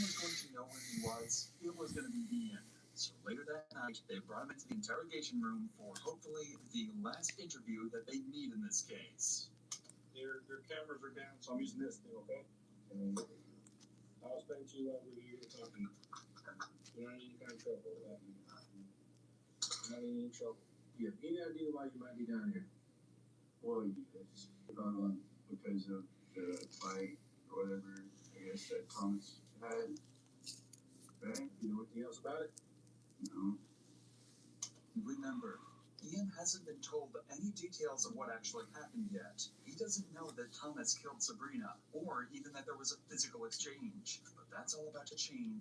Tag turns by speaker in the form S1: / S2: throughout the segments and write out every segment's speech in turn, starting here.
S1: was going to know where he was, it was going to be Ian. So later that night, they brought him into the interrogation room for hopefully the last interview that they need in this case. Your cameras are down, so I'm using this thing, okay? I'll explain to you what you're talking about. You're not in any kind of trouble with that. You're not in any trouble. Yeah, any idea why you might be down here? Well, yes. Because of the fight or whatever, I guess, that Thomas had. Right? You know anything else about it? No. Remember, Ian hasn't been told any details of what actually happened yet. He doesn't know that Thomas killed Sabrina, or even that there was a physical exchange. But that's all about to change.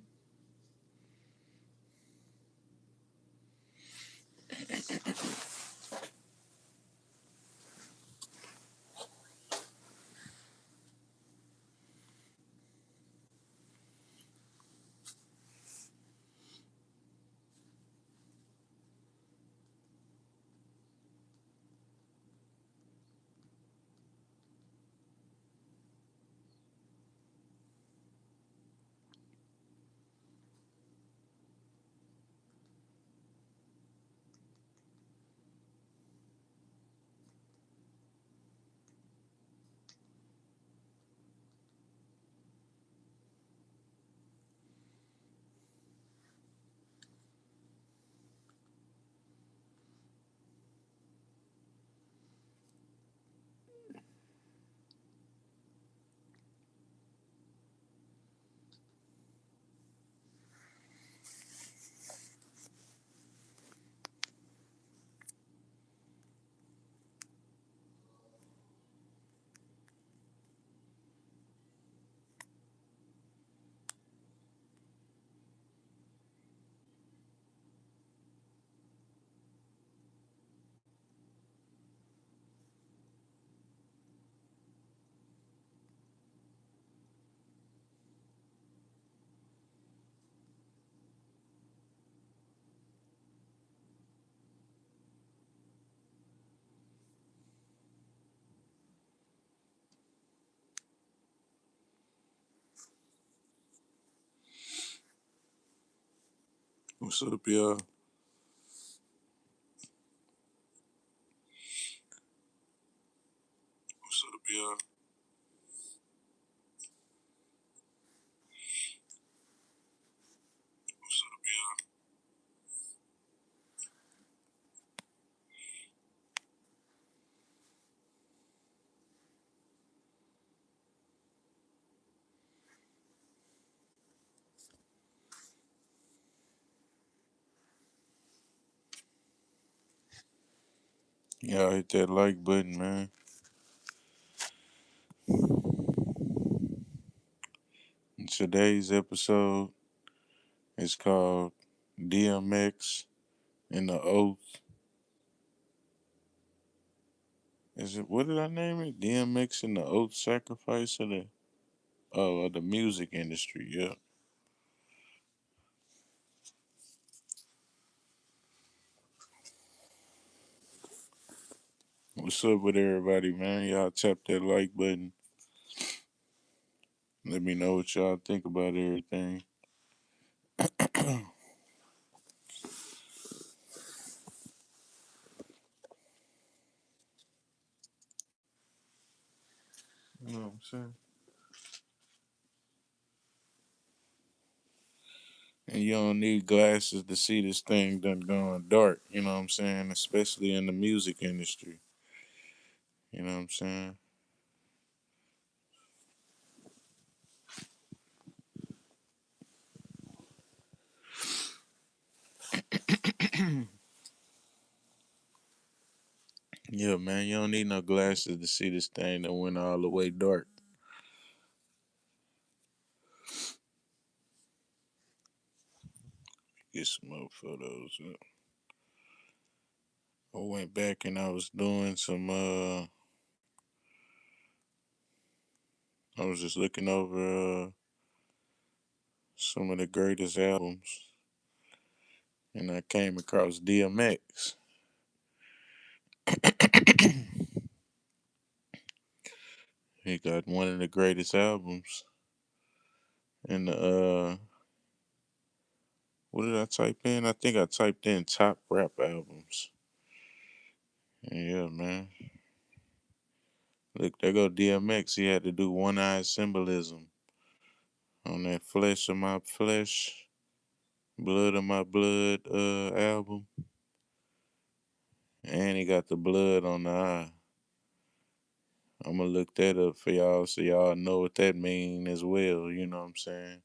S2: What's up, y'all? What's up, y'all? What's up, y'all? Y'all hit that like button, man. Today's episode is called DMX and the Oath. Is it, what did I name it? DMX and the Oath Sacrifice of the music industry. Yeah. What's up with everybody, man? Y'all tap that like button. Let me know what y'all think about everything. You know what I'm saying? And you don't need glasses to see this thing done gone dark. You know what I'm saying? Especially in the music industry. You know what I'm saying? Yeah, man. You don't need no glasses to see this thing that went all the way dark. Get some more photos up. I went back and I was doing I was just looking over some of the greatest albums, and I came across DMX. He got one of the greatest albums, And what did I type in? I think I typed in top rap albums. Yeah, man. Look, there go DMX. He had to do One Eye Symbolism on that Flesh of My Flesh, Blood of My Blood album. And he got the blood on the eye. I'm gonna look that up for y'all so y'all know what that mean as well. You know what I'm saying?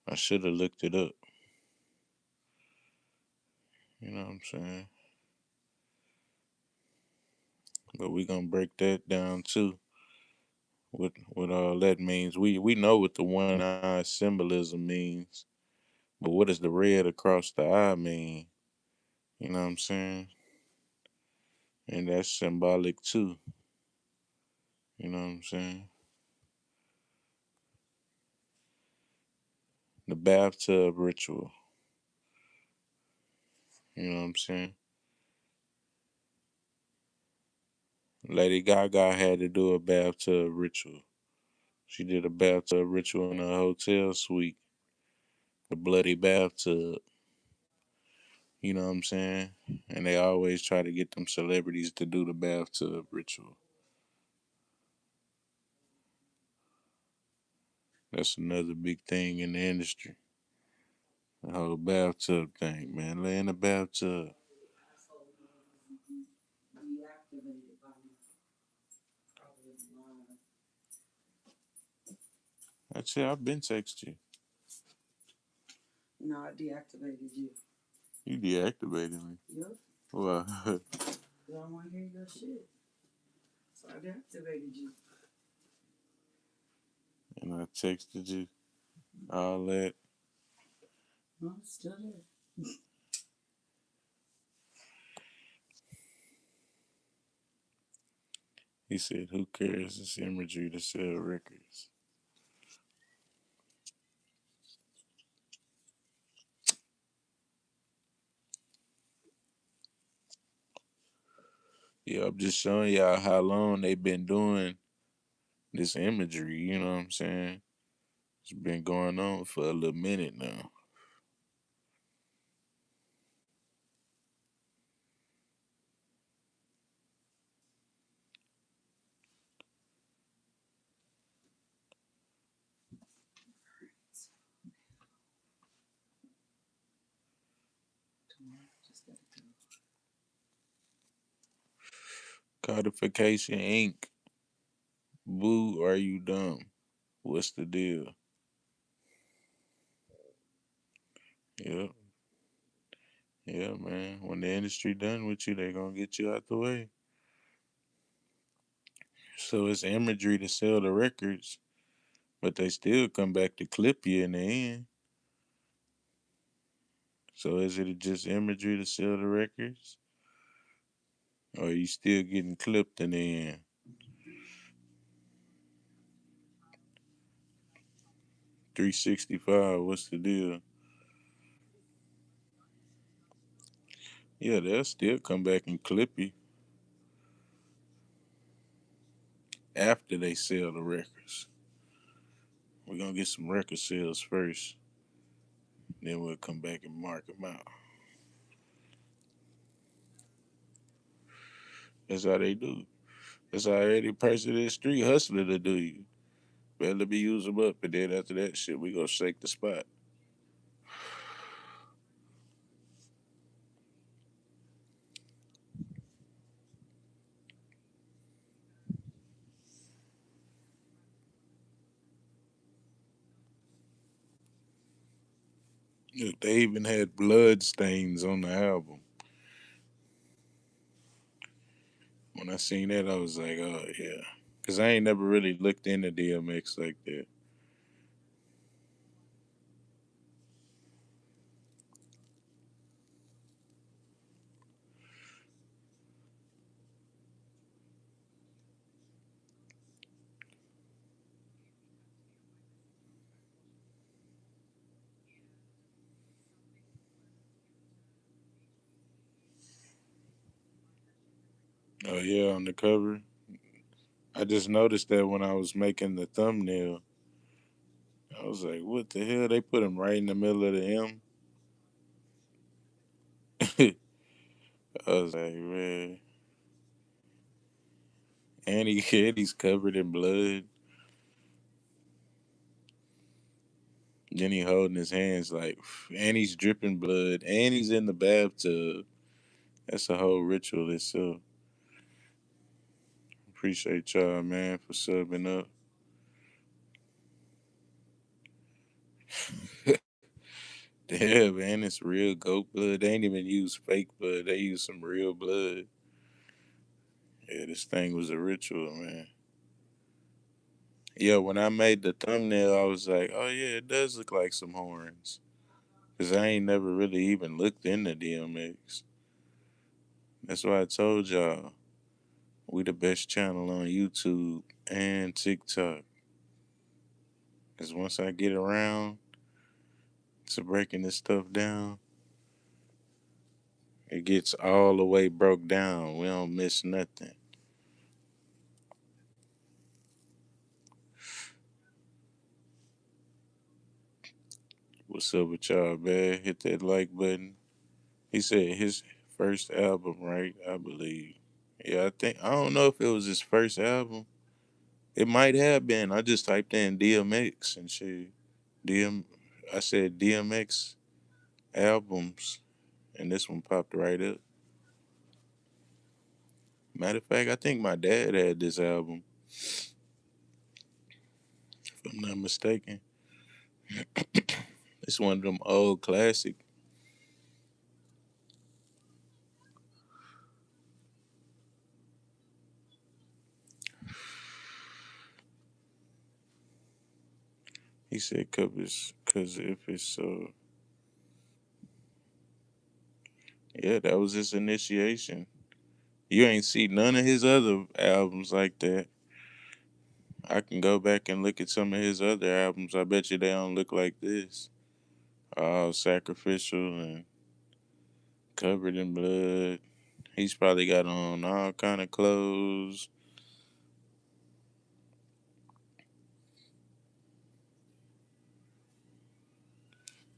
S2: I should have looked it up. You know what I'm saying? But we gonna break that down too. What all that means. We know what the one eye symbolism means, but what does the red across the eye mean? You know what I'm saying? And that's symbolic too. You know what I'm saying? The bathtub ritual. You know what I'm saying? Lady Gaga had to do a bathtub ritual. She did a bathtub ritual in a hotel suite, the bloody bathtub. You know what I'm saying? And they always try to get them celebrities to do the bathtub ritual. That's another big thing in the industry. The whole bathtub thing, man. Lay in the bathtub. That's it. I've been texting you.
S1: No, I deactivated you.
S2: You deactivated me.
S1: Yep.
S2: Well,
S1: I don't want to hear your shit. So I deactivated you.
S2: and I texted you all that.
S1: No, it's still there.
S2: He said, "Who cares? It's imagery to sell records." Yeah, I'm just showing y'all how long they've been doing this imagery. You know what I'm saying? It's been going on for a little minute now. Codification Inc. Boo, are you dumb? What's the deal? Yep. Yeah, man. When the industry done with you, they gonna get you out the way. So it's imagery to sell the records, but they still come back to clip you in the end. So is it just imagery to sell the records? Or are you still getting clipped in the end? 365, what's the deal? Yeah, they'll still come back and clip you after they sell the records. We're gonna get some record sales first, then we'll come back and mark them out. That's how they do. That's how any person in the street hustler to do you. Better be use them up, and then after that shit, we gonna shake the spot. Look, they even had blood stains on the album. When I seen that, I was like, oh yeah, because I ain't never really looked into DMX like that. Oh yeah, on the cover. I just noticed that when I was making the thumbnail, I was like, what the hell? They put him right in the middle of the M. I was like, man. And he's covered in blood. Then he holding his hands like, and he's dripping blood, and he's in the bathtub. That's a whole ritual itself. Appreciate y'all, man, for subbing up. Yeah, man, it's real goat blood. They ain't even use fake blood. They use some real blood. Yeah, this thing was a ritual, man. Yeah, when I made the thumbnail, I was like, oh yeah, it does look like some horns. Cause I ain't never really even looked into DMX. That's why I told y'all we the best channel on YouTube and TikTok. Cause once I get around to breaking this stuff down, it gets all the way broke down. We don't miss nothing. What's up with y'all, man? Hit that like button. He said his first album, right? I believe. Yeah, I don't know if it was his first album. It might have been. I just typed in DMX and shit. DM I said DMX albums and this one popped right up. Matter of fact, I think my dad had this album, if I'm not mistaken. It's one of them old classic. He said cause if it's yeah, that was his initiation. You ain't see none of his other albums like that. I can go back and look at some of his other albums. I bet you they don't look like this. All sacrificial and covered in blood. He's probably got on all kind of clothes.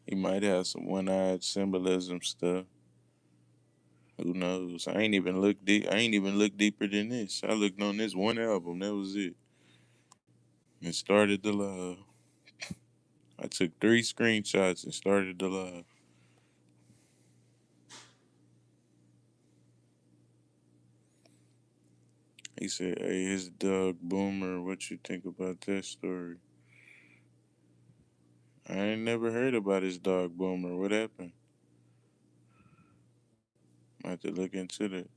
S2: He might have some one-eyed symbolism stuff. Who knows? I ain't even look deep. I ain't even look deeper than this. I looked on this one album. That was it. And started the live. I took 3 screenshots and started the live. He said, "Hey, his dog Boomer. What you think about that story?" I ain't never heard about his dog Boomer. What happened? I have to look into that.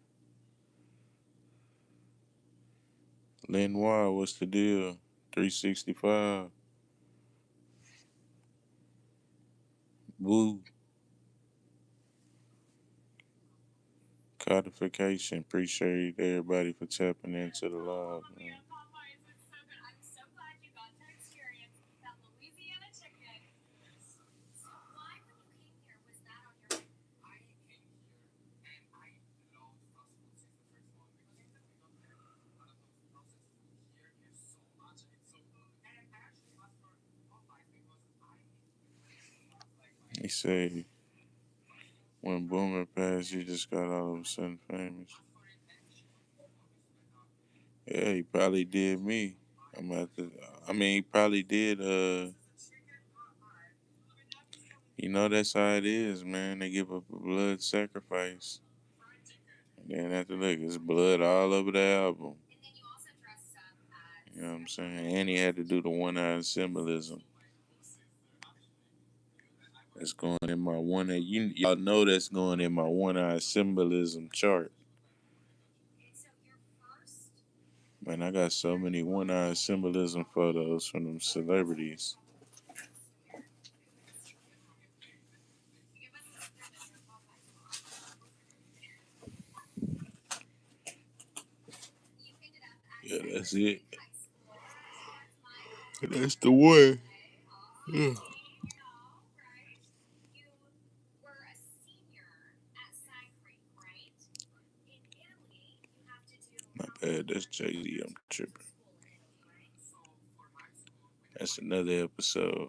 S2: Lenoir, what's the deal? 365. Woo. Codification. Appreciate everybody for tapping into the live, man. He said when Boomer passed, he just got all of a sudden famous. Yeah, he probably did me. I'm at the. I mean, he probably did. That's how it is, man. They give up a blood sacrifice, and then after look, it's blood all over the album. You know what I'm saying? And he had to do the one-eyed symbolism. That's going in my one. Y'all know that's going in my one-eyed symbolism chart. Man, I got so many one-eyed symbolism photos from them celebrities. Yeah, that's it. That's the one. Yeah. My bad. That's Jay Z. I'm tripping. That's another episode.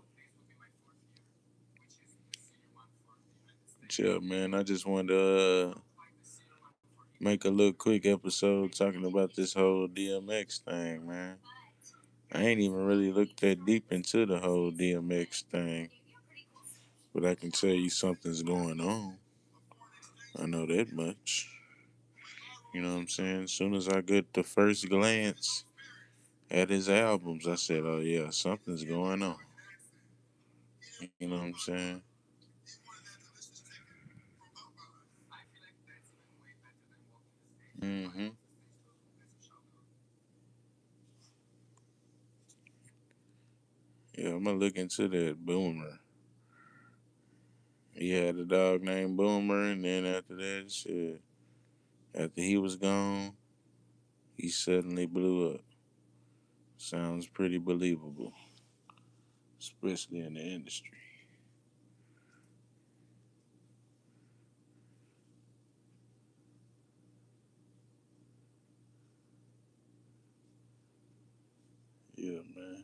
S2: Chill, man. I just wanted to make a little quick episode talking about this whole DMX thing, man. I ain't even really looked that deep into the whole DMX thing, but I can tell you something's going on. I know that much. You know what I'm saying? As soon as I get the first glance at his albums, I said, oh, yeah, something's going on. You know what I'm saying? Mm-hmm. Yeah, I'm going to look into that Boomer. He had a dog named Boomer, and then after that, shit, after he was gone, he suddenly blew up. Sounds pretty believable, especially in the industry. Yeah, man.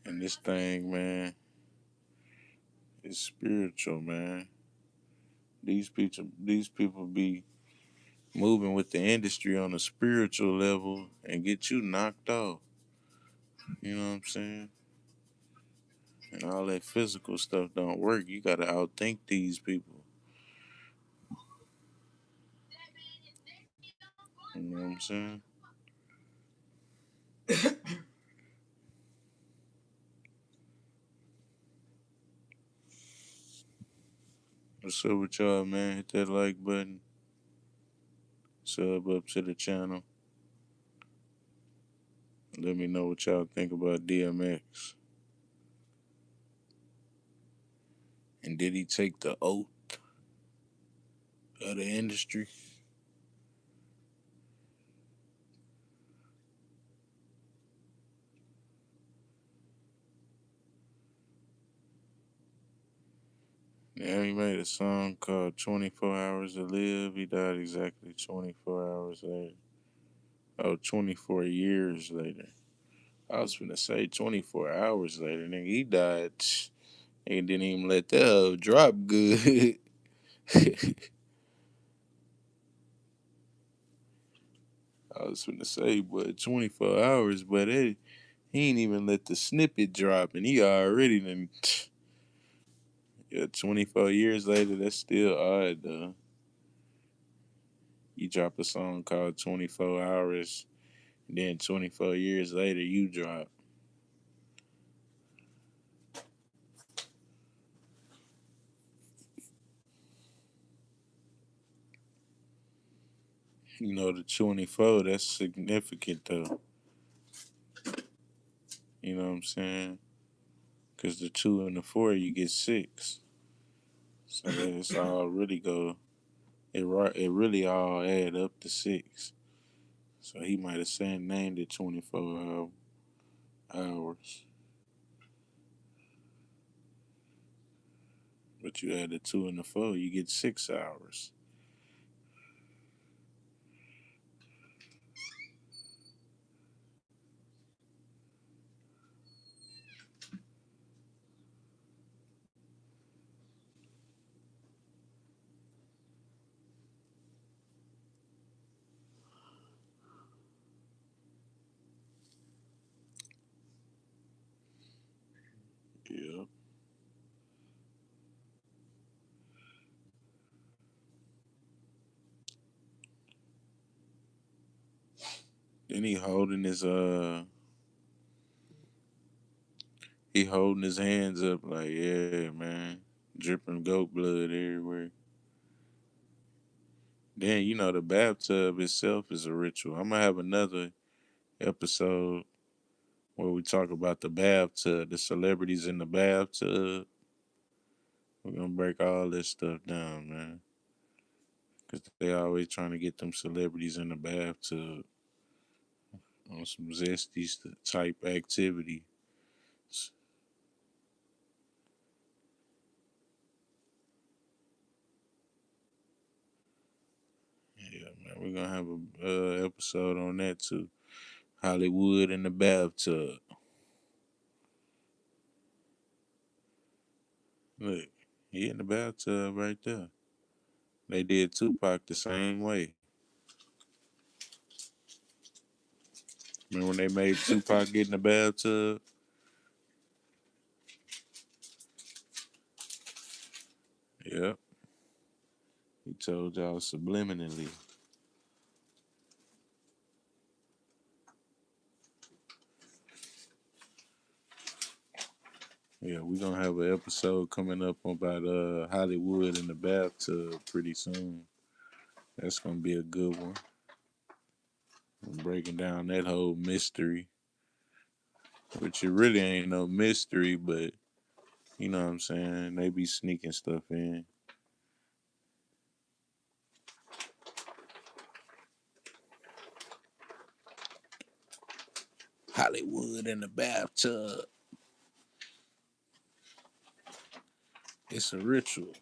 S2: And this thing, man, is spiritual, man. These people be moving with the industry on a spiritual level and get you knocked off. You know what I'm saying? And all that physical stuff don't work. You gotta outthink these people. You know what I'm saying? What's up with y'all, man? Hit that like button. Sub up to the channel. Let me know what y'all think about DMX. And did he take the oath of the industry? Yeah, he made a song called 24 Hours to Live. He died exactly 24 hours later. Oh, 24 years later. I was finna say 24 hours later. Nigga, he died and didn't even let that drop good. I was finna say, but 24 hours, but he ain't even let the snippet drop, and he already done. Yeah, 24 years later, that's still odd, though. You drop a song called 24 Hours, then 24 years later, you drop. You know, the 24, that's significant, though. You know what I'm saying? Because the 2 and the 4, you get 6. So it's all really go. It really all add up to 6. So he might have named it 24 hours. But you add the 2 and the 4, you get 6 hours. Yeah. Then he holding his hands up like, yeah, man, dripping goat blood everywhere. Then you know the bathtub itself is a ritual. I'm gonna have another episode where we talk about the bathtub, the celebrities in the bathtub. We're gonna break all this stuff down, man, because they always trying to get them celebrities in the bathtub on some zesty type activity. Yeah, man, we're gonna have a episode on that too. Hollywood in the bathtub. Look, he in the bathtub right there. They did Tupac the same way. Remember when they made Tupac get in the bathtub? Yep. He told y'all subliminally. Yeah, we're gonna have an episode coming up about Hollywood in the bathtub pretty soon. That's gonna be a good one. I'm breaking down that whole mystery. Which it really ain't no mystery, but you know what I'm saying? They be sneaking stuff in. Hollywood in the bathtub. It's a ritual.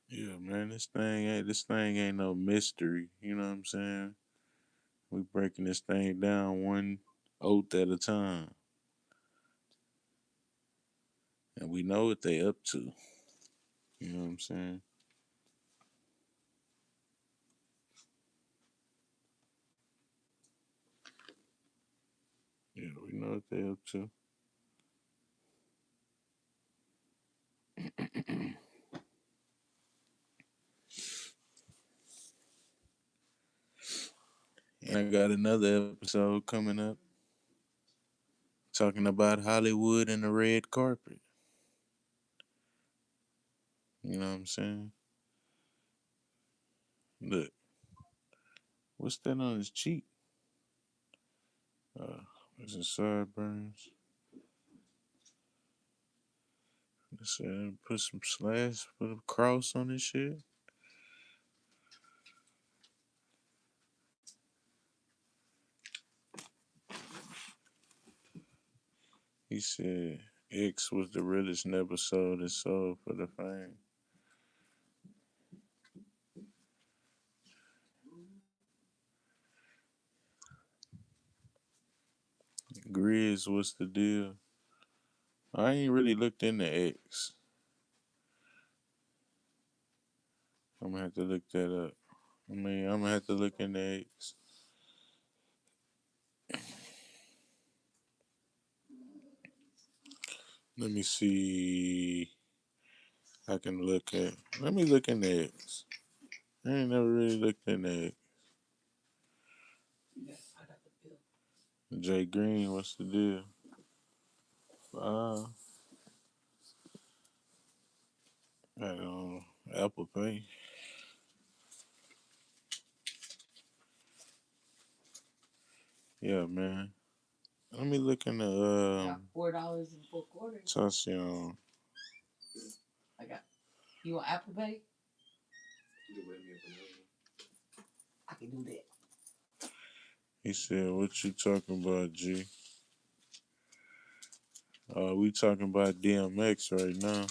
S2: Yeah, man, this thing ain't no mystery. You know what I'm saying? We breaking this thing down one oath at a time. And we know what they up to. You know what I'm saying? Yeah, we know what they up to. And I got another episode coming up talking about Hollywood and the red carpet. You know what I'm saying? Look, what's that on his cheek? Is it sideburns? Put some slash, put a cross on this shit. He said X was the realest never sold his soul for the fame. Grizz, what's the deal? I ain't really looked into X. I'm gonna have to look that up. I'm gonna have to look into X. Let me see. I can look at. Let me look into X. I ain't never really looked into X. Jay Green, what's the deal? Five. I don't know. Apple Pay. Yeah, man. Let me look in the
S3: Got $4 in 4 quarters.
S2: Tacion.
S3: I got. You want Apple Pay? I can do that.
S2: He said, "What you talking about, G?" We talking about DMX right now.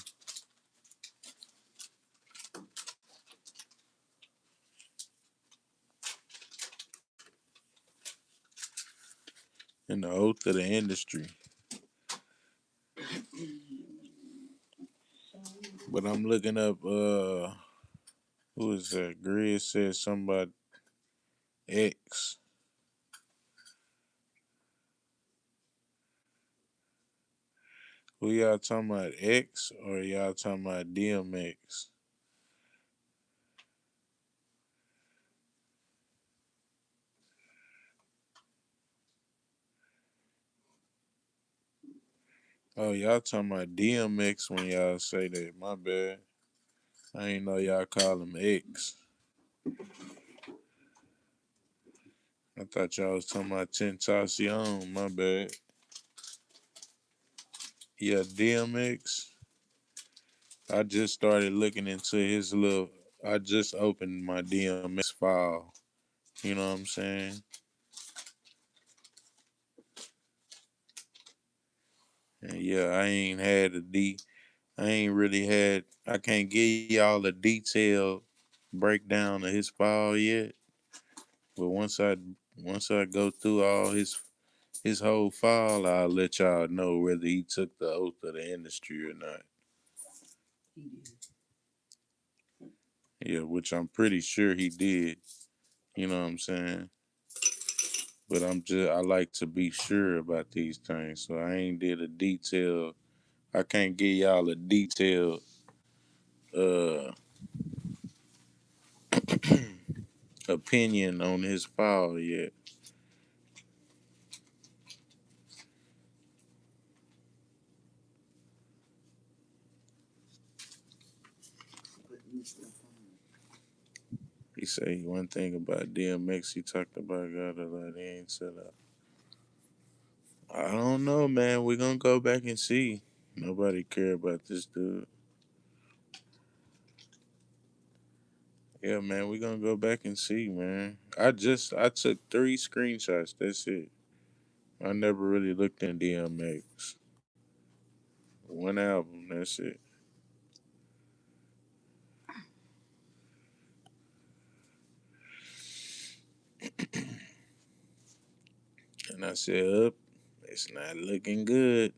S2: In the oath of the industry. But I'm looking up who is that? Grizz said something about X. Who y'all talking about, X or y'all talking about DMX? Oh, y'all talking about DMX when y'all say that. My bad. I ain't know y'all call him X. I thought y'all was talking about Tentacion. My bad. Yeah, DMX. I just started looking into his little. I just opened my DMX file. You know what I'm saying? And yeah, I ain't really had. I can't give y'all a detailed breakdown of his fall yet. But once I go through all his whole fall, I'll let y'all know whether he took the oath of the industry or not.
S3: He did.
S2: Yeah, which I'm pretty sure he did. You know what I'm saying? But I like to be sure about these things. So I ain't did a detailed. I can't give y'all a detailed uh opinion on his fall yet.
S3: Put new stuff on.
S2: He say one thing about DMX. He talked about God a lot. He ain't said I don't know, man. We're gonna go back and see. Nobody care about this dude. Yeah, man, we're gonna go back and see, man. I took 3 screenshots. That's it. I never really looked in DMX. One album, that's it. And I said, up, it's not looking good.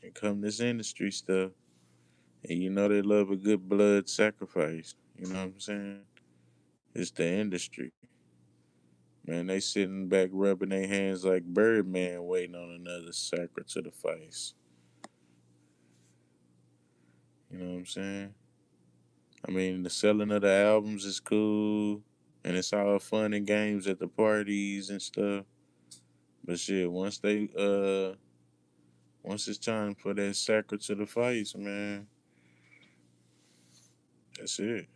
S2: Here come this industry stuff. And you know they love a good blood sacrifice. You know what I'm saying? It's the industry. Man, they sitting back rubbing their hands like Birdman waiting on another sacrifice. You know what I'm saying? I mean, the selling of the albums is cool, and it's all fun and games at the parties and stuff. But shit, once it's time for that sacrifice, man, that's it.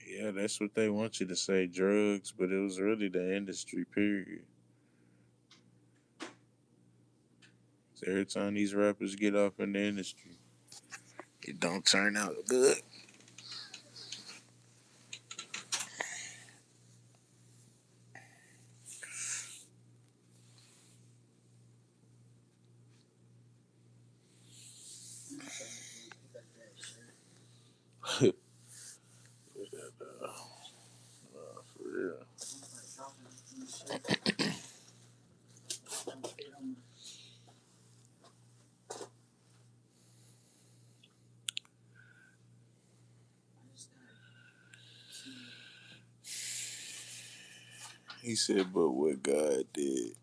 S2: Yeah, that's what they want you to say, drugs, but it was really the industry, period. So every time these rappers get off in the industry, it don't turn out good.
S3: I'm sorry, pick up that shirt.
S2: For real.
S3: I'm like dropping these shirts. Don't fit on. I just got two.
S2: He said, but what God did,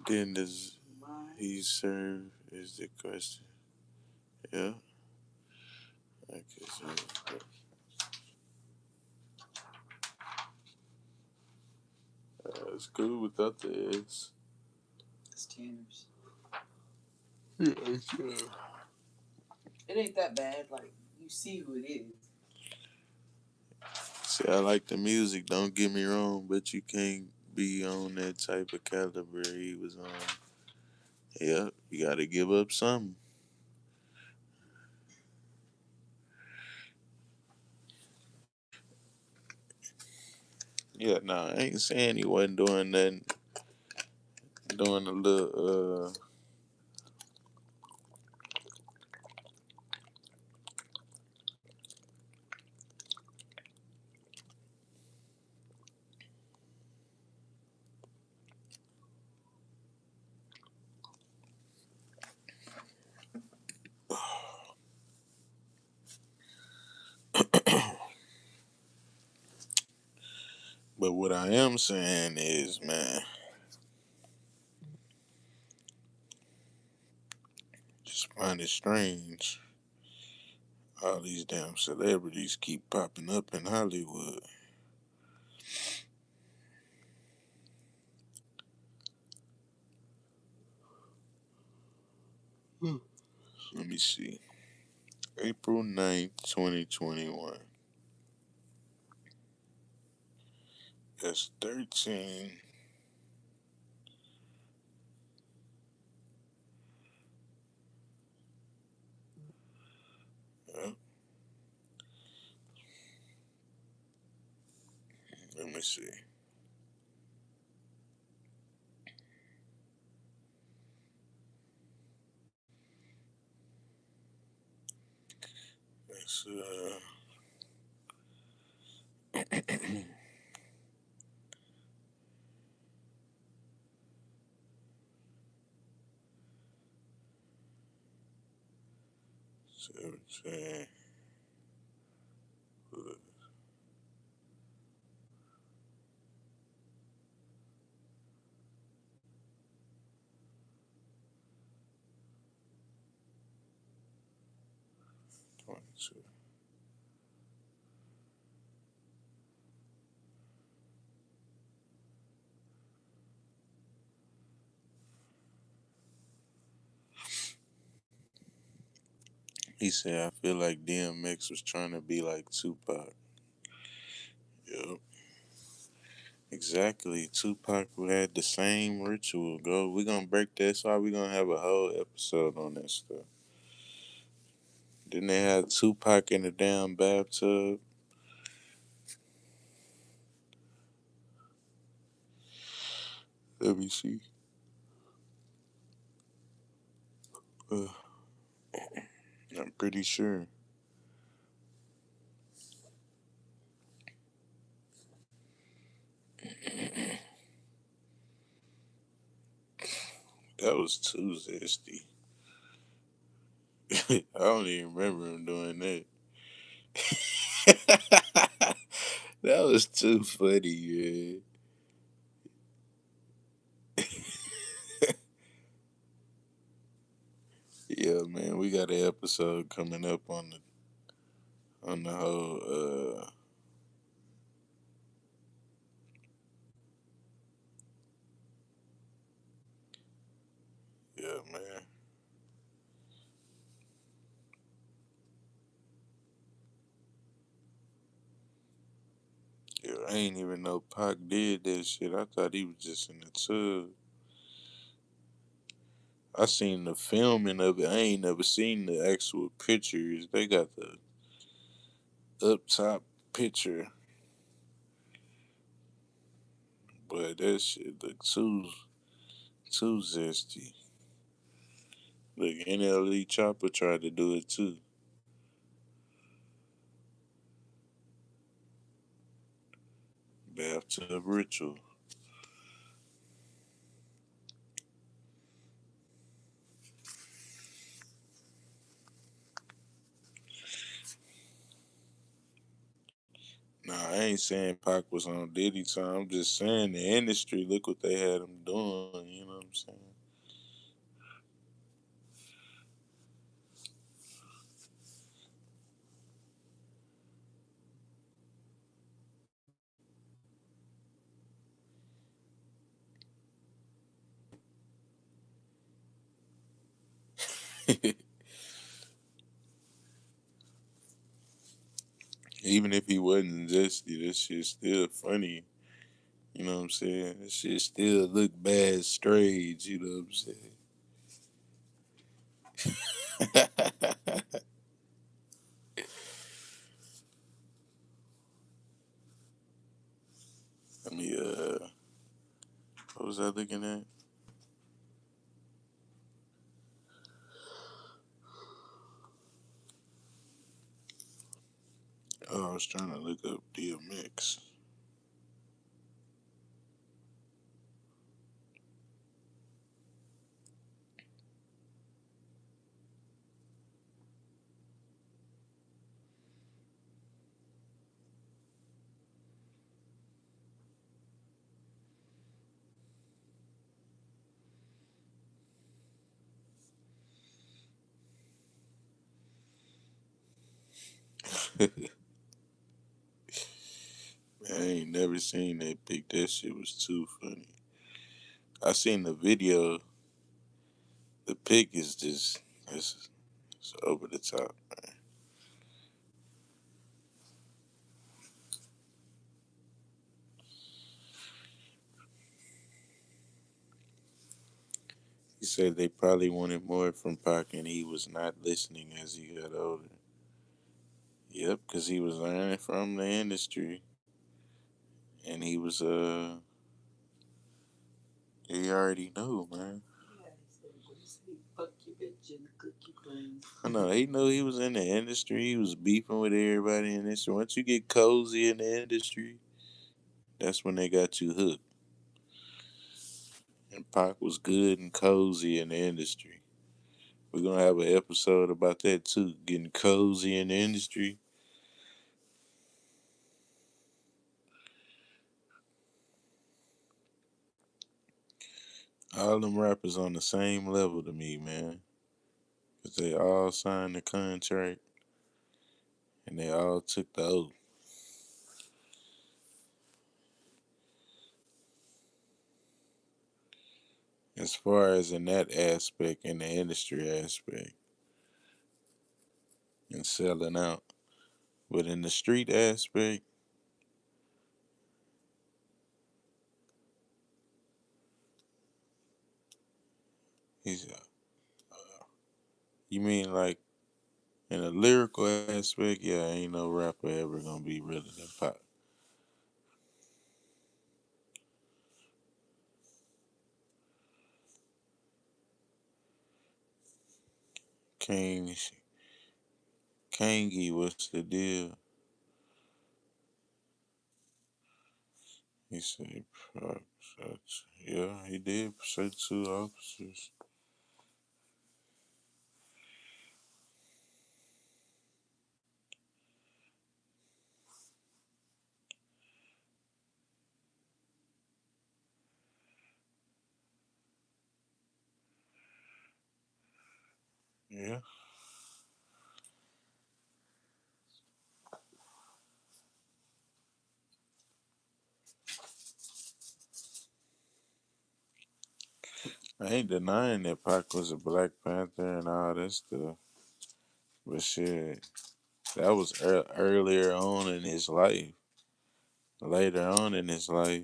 S2: then does
S3: Mine.
S2: he serve is the question. Yeah, I guess. It's cool without the S.
S3: It's Tanner's.
S2: Yeah, sure.
S3: It ain't that bad. Like you see who it is.
S2: See, I like the music, don't get me wrong, but you can't be on that type of caliber he was on. Yeah, you gotta give up something. Yeah, nah, I ain't saying he wasn't doing nothing, doing a little, but what I am saying is, man, just find it strange. All these damn celebrities keep popping up in Hollywood. Let me see. April 9th, 2021. That's 13. Yeah. me see. It's 17. 22. He said, I feel like DMX was trying to be like Tupac. Yep. Exactly. Tupac had the same ritual. Go. We're gonna break that. That's why we're gonna have a whole episode on that stuff. Then they had Tupac in the damn bathtub. Let me see. Uh, I'm pretty sure. That was too zesty. I don't even remember him doing that. That was too funny, man. Yeah, man, we got an episode coming up on the whole. Yeah, man. Yeah, I ain't even know Pac did that shit. I thought he was just in the tub. I seen the filming of it. I ain't never seen the actual pictures. They got the up top picture, but that shit look too zesty. Look, NLE Chopper tried to do it too. Bathtub ritual. Nah, I ain't saying Pac was on Diddy time. I'm just saying the industry. Look what they had him doing. You know what I'm saying? Even if he wasn't zesty, that shit still funny. You know what I'm saying? That shit still look bad strange. You know what I'm saying? Let me what was I looking at? Oh, I was trying to look up DMX. I ain't never seen that pic. That shit was too funny. I seen the video. The pic is just it's over the top. He said they probably wanted more from Pac and he was not listening as he got older. Yep, because he was learning from the industry. and he was he already knew, man.
S3: Yeah, he said, what do you say? Fuck your bitch and cook your clean.
S2: I know he knew he was in the industry. He was beefing with everybody in this. Once you get cozy in the industry, that's when they got you hooked. And Pac was good and cozy in the industry. We're gonna have an episode about that too, getting cozy in the industry. All them rappers on the same level to me, man. Cause they all signed the contract and they all took the oath. As far as in that aspect, in the industry aspect, and selling out. But in the street aspect, he's you mean like in a lyrical aspect, yeah, ain't no rapper ever gonna be realer than Pop. King, Kangy, what's the deal? He said, Pop, yeah, he did say two officers. Yeah, I ain't denying that Pac was a Black Panther and all that stuff, but shit, that was earlier on in his life. Later on in his life,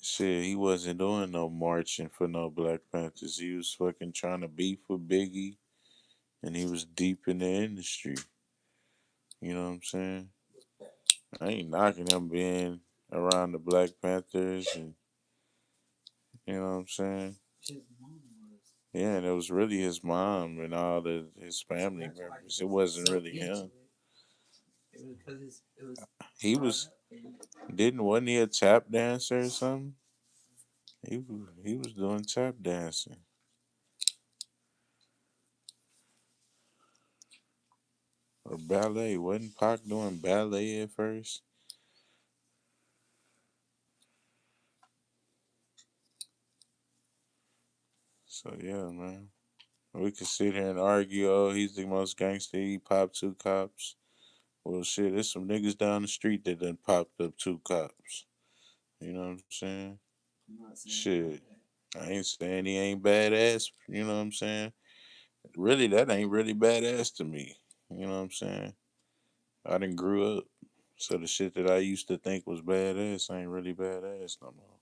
S2: shit, he wasn't doing no marching for no Black Panthers. He was fucking trying to beef with Biggie, and he was deep in the industry. You know what I'm saying? I ain't knocking him being around the Black Panthers, and you know what I'm saying?
S3: His mom was.
S2: Yeah, and it was really his mom and all his family members. It wasn't really him.
S3: It was because it was.
S2: He was wasn't he a tap dancer or something? He was doing tap dancing or ballet. Wasn't Pac doing ballet at first? So yeah, man. We could sit here and argue, oh, he's the most gangster. He popped two cops. Well, shit, there's some niggas down the street that done popped up two cops. You know what I'm saying?
S3: I'm not saying
S2: Shit, I ain't saying he ain't badass. You know what I'm saying? Really, that ain't really badass to me. You know what I'm saying? I done grew up, so the shit that I used to think was badass ain't really badass no more.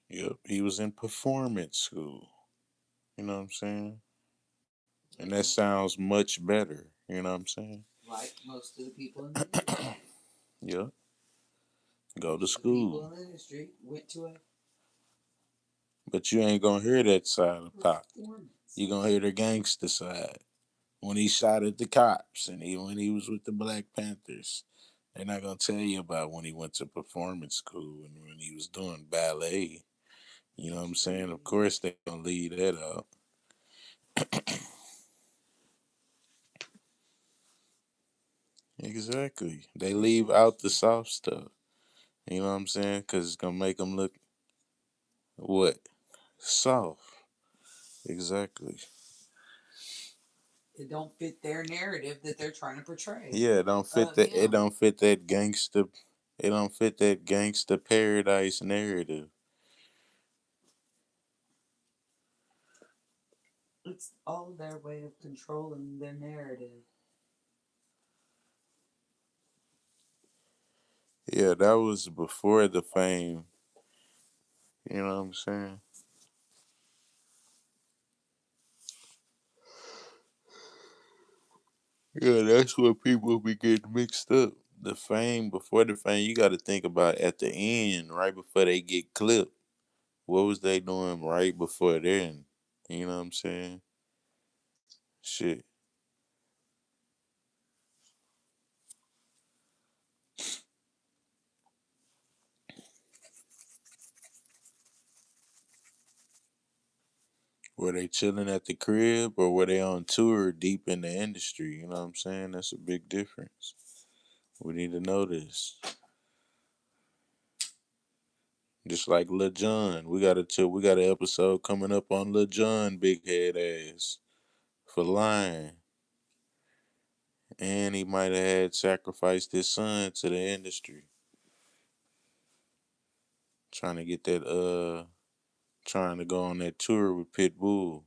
S2: Yep, he was in performance school. You know what I'm saying? And that sounds much better. You know what I'm saying?
S3: like most of the people in the industry.
S2: Yeah. Go to
S3: The people
S2: school.
S3: in the industry went to a
S2: But you ain't gonna hear that side of Pop.
S3: performance.
S2: You gonna hear the gangster side. When he shot at the cops and when he was with the Black Panthers. They're not gonna tell you about when he went to performance school and when he was doing ballet. You know what I'm saying? Of course they gonna leave that out. Exactly. They leave out the soft stuff. You know what I'm saying? Because it's gonna make them look what soft. Exactly.
S3: It don't fit their narrative that they're trying to portray.
S2: Yeah, it don't fit that. It don't fit that gangster. It don't fit that gangster paradise narrative.
S3: It's all their way of controlling their narrative.
S2: Yeah, that was before the fame. You know what I'm saying? Yeah, that's where people be getting mixed up. The fame, before the fame, you got to think about at the end, right before they get clipped. What was they doing right before then? You know what I'm saying? Shit. Were they chilling at the crib or were they on tour deep in the industry? You know what I'm saying? That's a big difference. We need to know this. Just like Lil Jon. We got an episode coming up on Lil Jon big head ass for lying. And he might have had sacrificed his son to the industry. Trying to get that trying to go on that tour with Pitbull.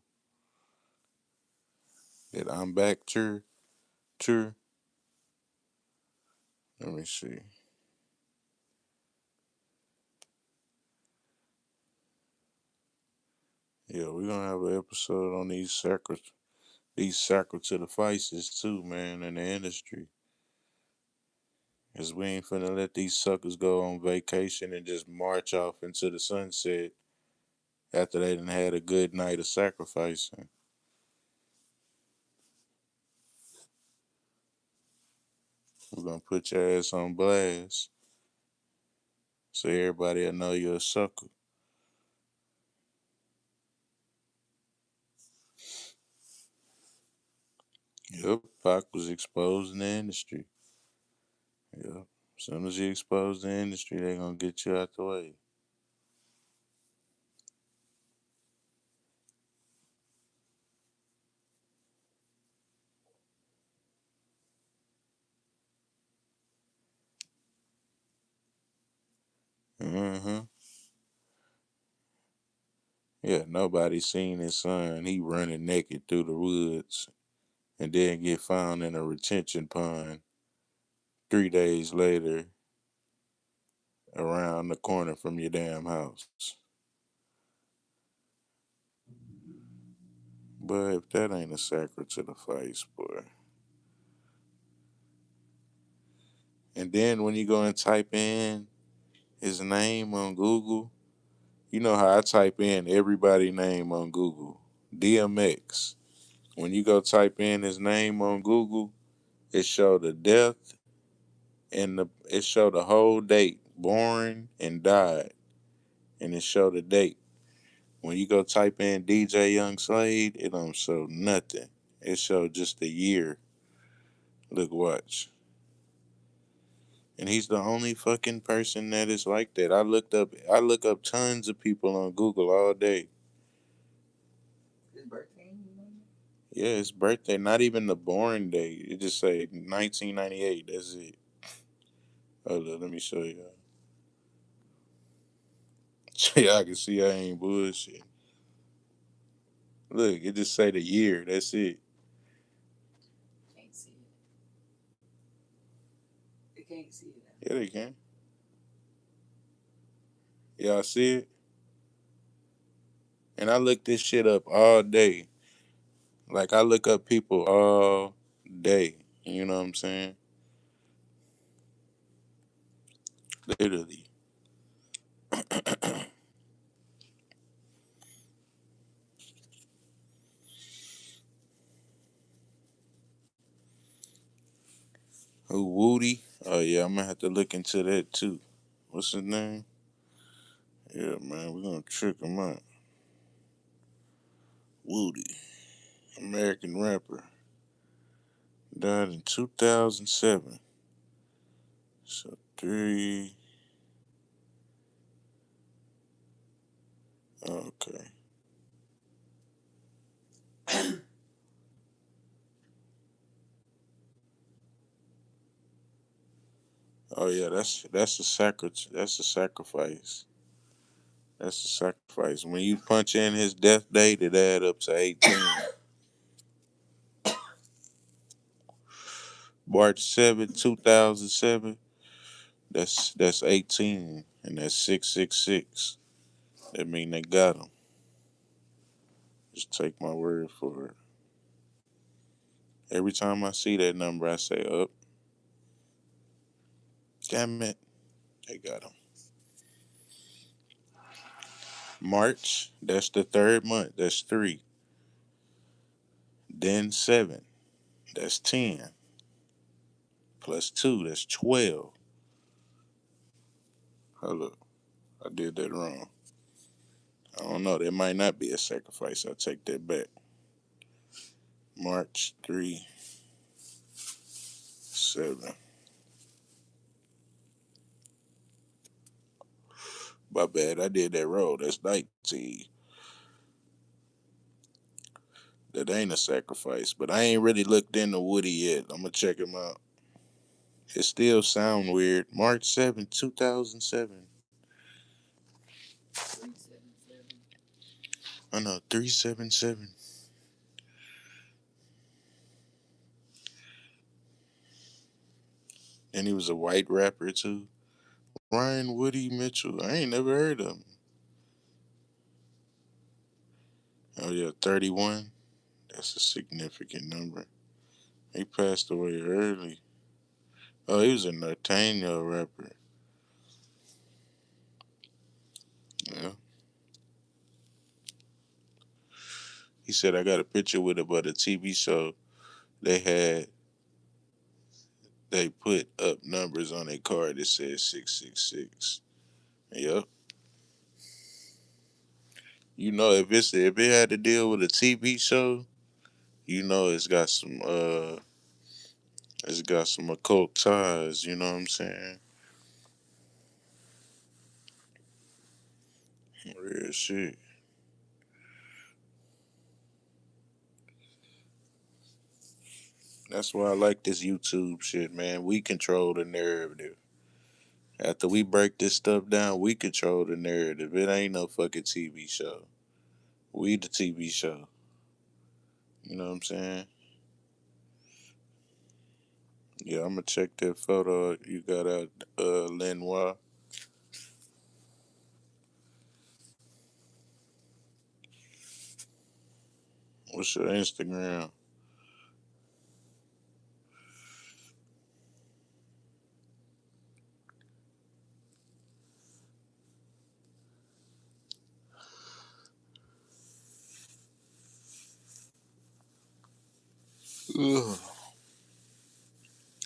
S2: That I'm back tour. Let me see. Yeah, we're gonna have an episode on these sacrifices too, man, in the industry. Cause we ain't finna let these suckers go on vacation and just march off into the sunset after they done had a good night of sacrificing. We're gonna put your ass on blast so everybody'll know you're a sucker. Yep, Pac was exposed in the industry. Yep. As soon as you expose the industry, they gonna get you out the way. Mm-hmm. Yeah, nobody seen his son. He running naked through the woods and then get found in a retention pond 3 days later around the corner from your damn house. But if that ain't a sacred to the face, boy. And then when you go and type in his name on Google, you know how I type in everybody name on Google. DMX. When you go type in his name on Google, it show the death and it show the whole date, born and died, and it show the date. When you go type in DJ Young Slade, it don't show nothing. It show just the year. Look, watch. And he's the only fucking person that is like that. I look up tons of people on Google all day.
S3: His birthday, you know?
S2: Yeah, his birthday, not even the born date. It just say 1998. That's it. Hold up, let me show you. So y'all can see I ain't bullshit. Look, it just say the year. That's it.
S3: Can't see it. They can't see it.
S2: Yeah, they can. Y'all see it? And I look this shit up all day. Like I look up people all day. You know what I'm saying? Literally. Who Woody? Oh yeah, I'm gonna have to look into that too. What's his name? Yeah, man, we're gonna trick him out. Woody, American rapper, died in 2007. So three. Okay. Oh yeah, that's a That's a sacrifice. That's a sacrifice. When you punch in his death date, it add up to 18. March 7th, 2007. That's 18, and that's 666. That mean they got him. Just take my word for it. Every time I see that number, I say, "Up, damn it, they got him." March, that's the third month. That's 3. Then 7, that's 10. Plus 2, that's 12. Hold up, I did that wrong. I don't know. That might not be a sacrifice. I take that back. March 3, 7. My bad. I did that wrong. That's 19. That ain't a sacrifice. But I ain't really looked into Woody yet. I'm gonna check him out. It still sound weird. March 7th, 2007.
S3: 377.
S2: I know, 377. And he was a white rapper too. Ryan Woody Mitchell. I ain't never heard of him. Oh yeah, 31. That's a significant number. He passed away early. Oh, he was a Nathaniel rapper. Yeah. He said I got a picture with it, but a TV show they had they put up numbers on their card that said 666. Yep. You know, if it had to deal with a TV show, you know it's got some occult ties, you know what I'm saying? Real shit. That's why I like this YouTube shit, man. We control the narrative. After we break this stuff down, we control the narrative. It ain't no fucking TV show. We the TV show. You know what I'm saying? Yeah, I'm gonna check that photo you got out, Lenoir. What's your Instagram? Ugh.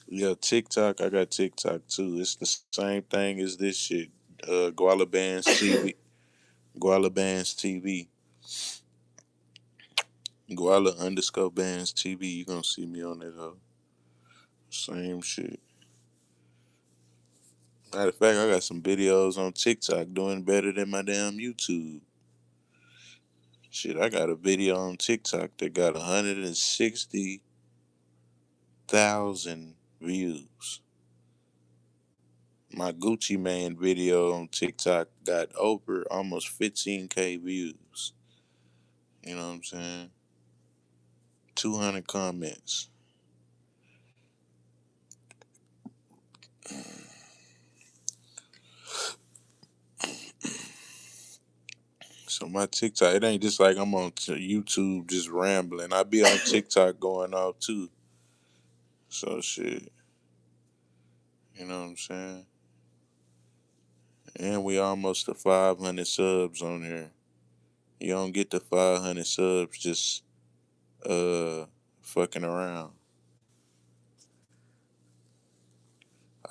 S2: Yeah, TikTok. I got TikTok too. It's the same thing as this shit. Guala Bands TV. Guala Bands TV. Guala underscore Bands TV. You gonna see me on that hoe. Same shit. Matter of fact, I got some videos on TikTok doing better than my damn YouTube. Shit, I got a video on TikTok that got 160,000 views. My Gucci Man video on TikTok got over almost 15K views. You know what I'm saying? 200 comments. So my TikTok, it ain't just like I'm on YouTube just rambling. I be on TikTok going off too. So shit, you know what I'm saying? And we almost to 500 subs on here. You don't get to 500 subs just fucking around.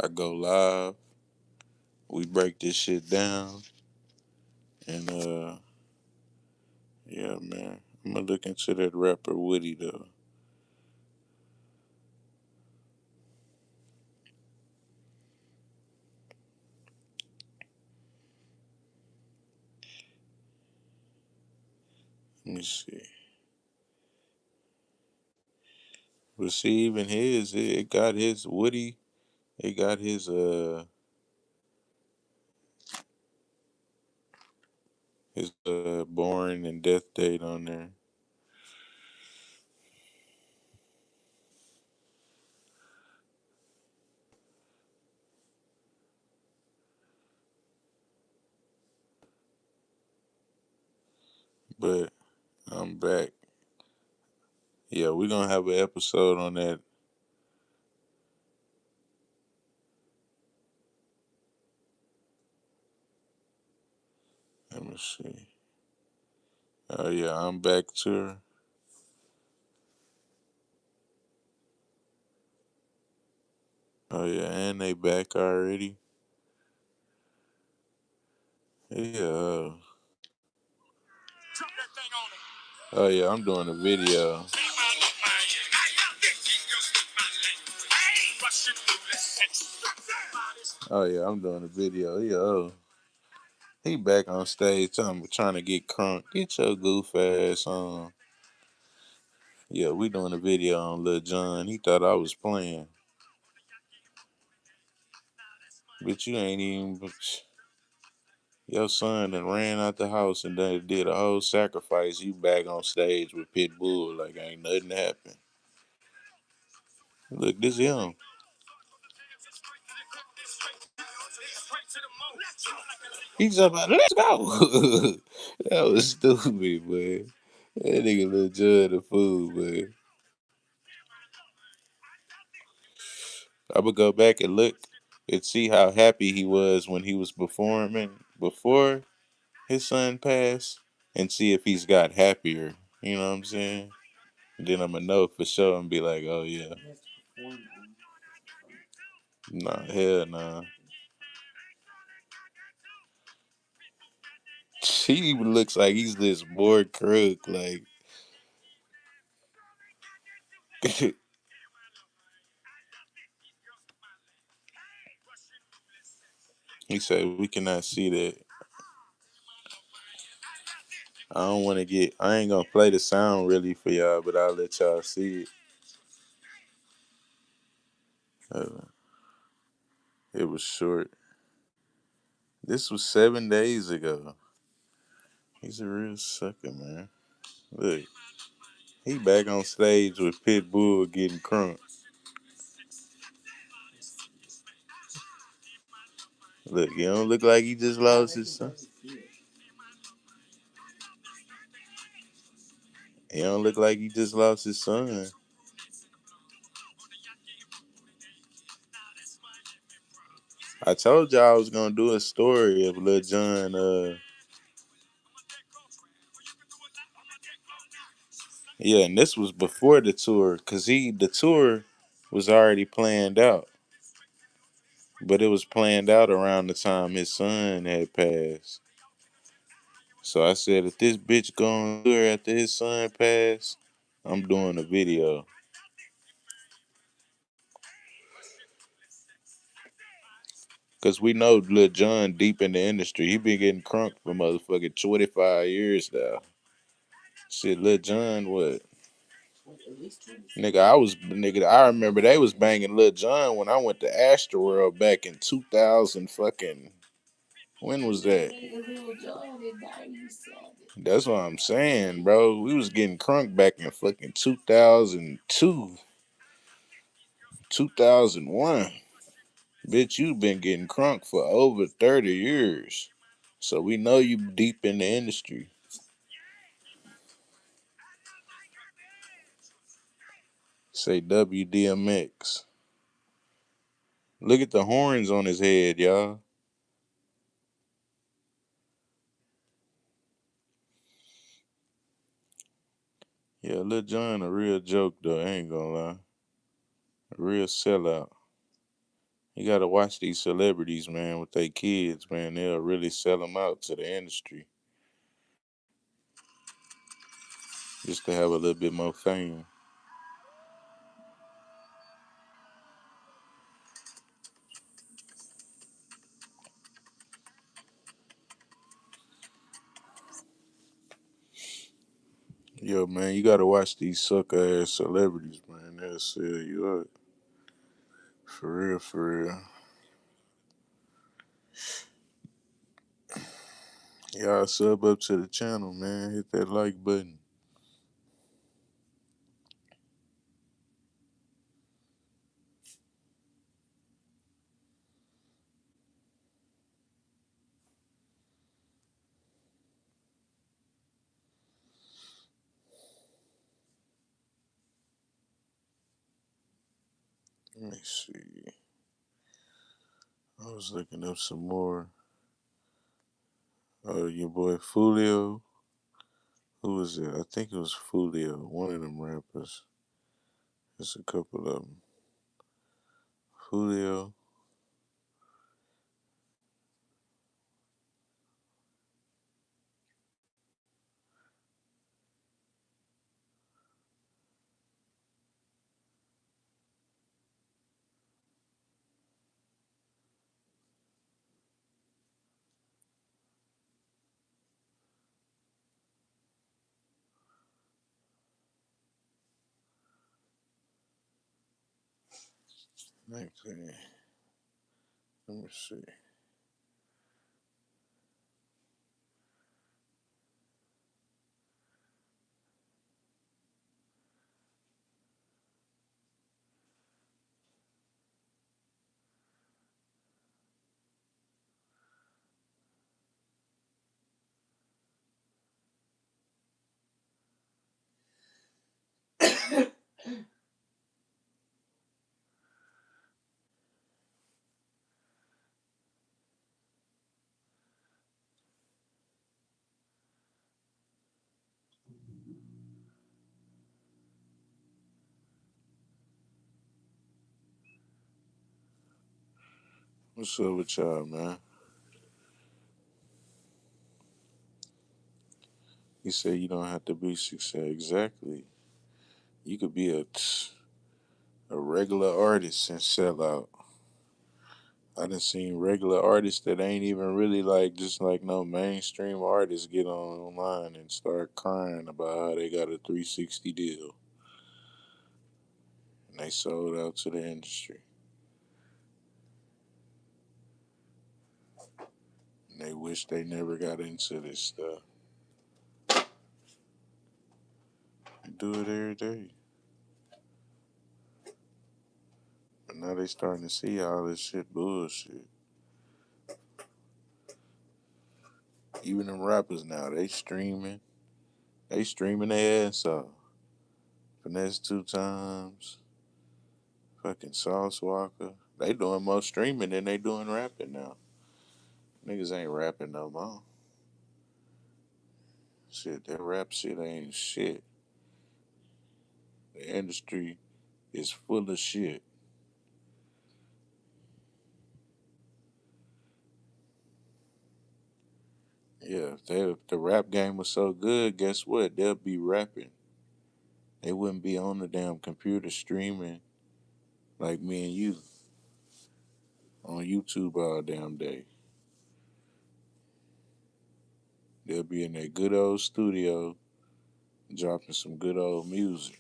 S2: I go live. We break this shit down, and yeah, man. I'm gonna look into that rapper Woody though. Let me see. But see, even it got his Woody. It got his born and death date on there. But I'm back. Yeah, we're gonna have an episode on that. Let me see. Oh yeah, I'm back to her. Oh yeah, and they back already. Yeah. Oh yeah, I'm doing a video. Oh yeah, I'm doing a video. Yo, he back on stage trying to get crunk. Get your goof ass on. Yeah, we doing a video on Lil Jon. He thought I was playing. Bitch, you ain't even. Your son done ran out the house and done did a whole sacrifice. You back on stage with Pitbull like ain't nothing happened. Look, this him. He's about, let's go. That was stupid, man. That nigga Lil Jon the fool, man. I would go back and look and see how happy he was when he was performing before his son passed and see if he's got happier. You know what I'm saying? Then I'm gonna know for sure and be like, oh yeah. Nah, hell nah. He even looks like he's this bored crook. Like, he said, we cannot see that. I don't want to get, I ain't gonna play the sound really for y'all, but I'll let y'all see it. It was short. This was 7 days ago. He's a real sucker, man. Look, he back on stage with Pitbull getting crunk. Look, he don't look like he just lost his son. He don't look like he just lost his son. I told y'all I was gonna do a story of Lil Jon. Yeah, and this was before the tour, cause the tour was already planned out, but it was planned out around the time his son had passed. So I said, if this bitch going tour after his son passed, I'm doing a video. Cause we know Lil Jon deep in the industry. He been getting crunk for motherfucking 25 years now. Shit, Lil Jon, what? Nigga, I remember they was banging Lil Jon when I went to Astroworld back in 2000 fucking, when was that? That's what I'm saying, bro. We was getting crunk back in fucking 2002, 2001. Bitch, you been getting crunk for over 30 years. So we know you deep in the industry. Say WDMX. Look at the horns on his head, y'all. Yeah, Lil Jon a real joke though, I ain't gonna lie. A real sellout. You gotta watch these celebrities, man, with their kids, man. They'll really sell them out to the industry just to have a little bit more fame. Yo, man, you gotta watch these sucker ass celebrities, man. They'll sell you up. For real, for real. Y'all sub up to the channel, man. Hit that like button. Let me see. I was looking up some more. Your boy Fulio. Who was it? I think it was Fulio, one of them rappers. There's a couple of them. Fulio. Okay. Let me see. What's up with y'all, man? He said you don't have to be success. Exactly. You could be a regular artist and sell out. I done seen regular artists that ain't even really like just like no mainstream artists get online and start crying about how they got a 360 deal and they sold out to the industry. And they wish they never got into this stuff. They do it every day. But now they starting to see all this shit bullshit. Even them rappers now, they streaming. They streaming their ass off. Finesse two times. Fucking Sauce Walker. They doing more streaming than they doing rapping now. Niggas ain't rapping no more. Shit, that rap shit ain't shit. The industry is full of shit. Yeah, if the rap game was so good, guess what? They'll be rapping. They wouldn't be on the damn computer streaming like me and you on YouTube all damn day. They'll be in their good old studio dropping some good old music.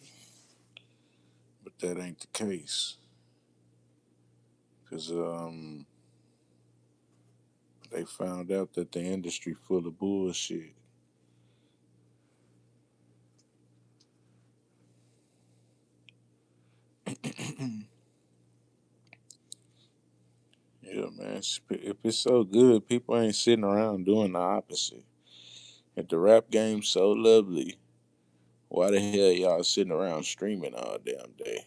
S2: But that ain't the case. Because they found out that the industry full of bullshit. Yeah, man. If it's so good, people ain't sitting around doing the opposite. If the rap game's so lovely, why the hell y'all sitting around streaming all damn day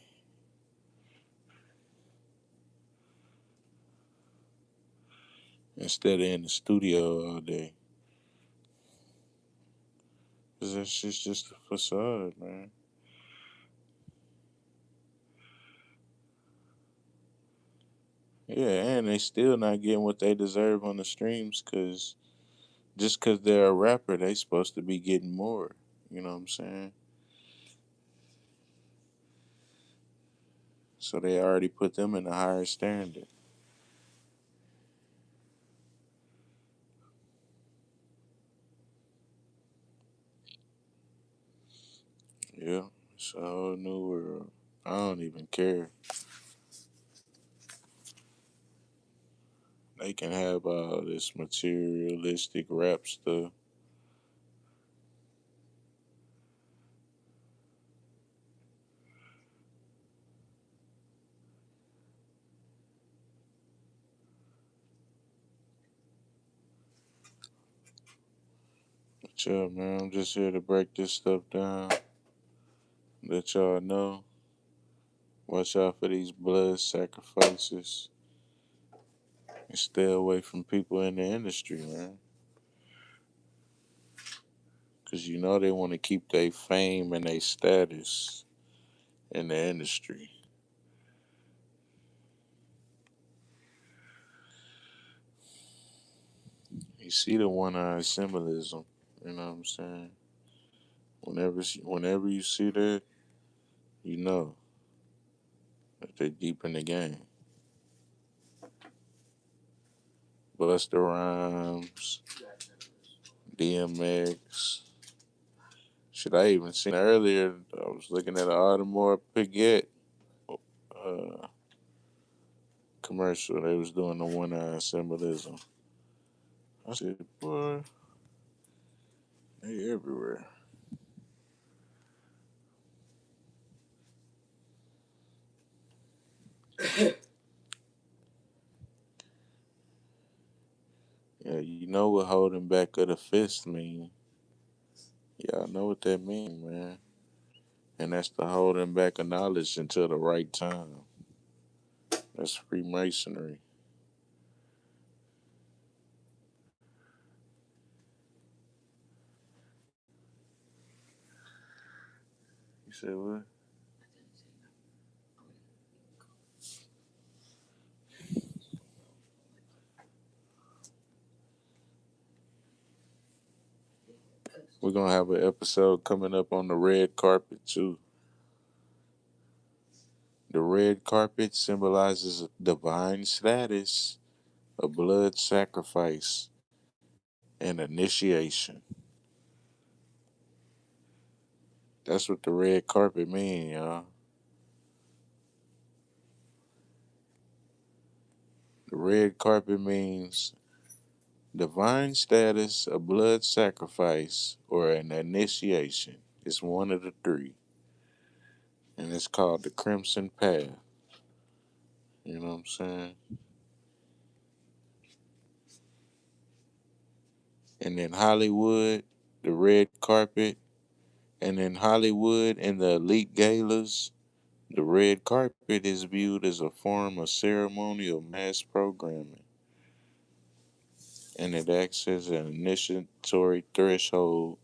S2: instead of in the studio all day? Cause that shit's just a facade, man. Yeah, and they still not getting what they deserve on the streams, cause just cause they're a rapper, they supposed to be getting more. You know what I'm saying? So they already put them in a higher standard. Yeah, it's a whole new world. I don't even care. They can have all this materialistic rap stuff. But yeah, man, I'm just here to break this stuff down. Let y'all know Watch out for these blood sacrifices and stay away from people in the industry, man. Because you know they want to keep their fame and their status in the industry. You see the one-eye symbolism, you know what I'm saying? Whenever you see that, you know that they deep in the game. Buster Rhymes, DMX. Shit, I even seen earlier. I was looking at an Audemars Piguet uh, commercial. They was doing the one-eye symbolism. I said, boy, they everywhere. Yeah, you know what holding back of the fist mean. Y'all know what that mean, man. And that's the holding back of knowledge until the right time. That's Freemasonry. You said what? We're gonna have an episode coming up on the red carpet too. The red carpet symbolizes divine status, a blood sacrifice, and initiation. That's what the red carpet mean, y'all. The red carpet means divine status, a blood sacrifice, or an initiation. It's one of the three. And it's called the Crimson Path. You know what I'm saying? And in Hollywood, the red carpet, and in Hollywood and the elite galas, the red carpet is viewed as a form of ceremonial mass programming, and it acts as an initiatory threshold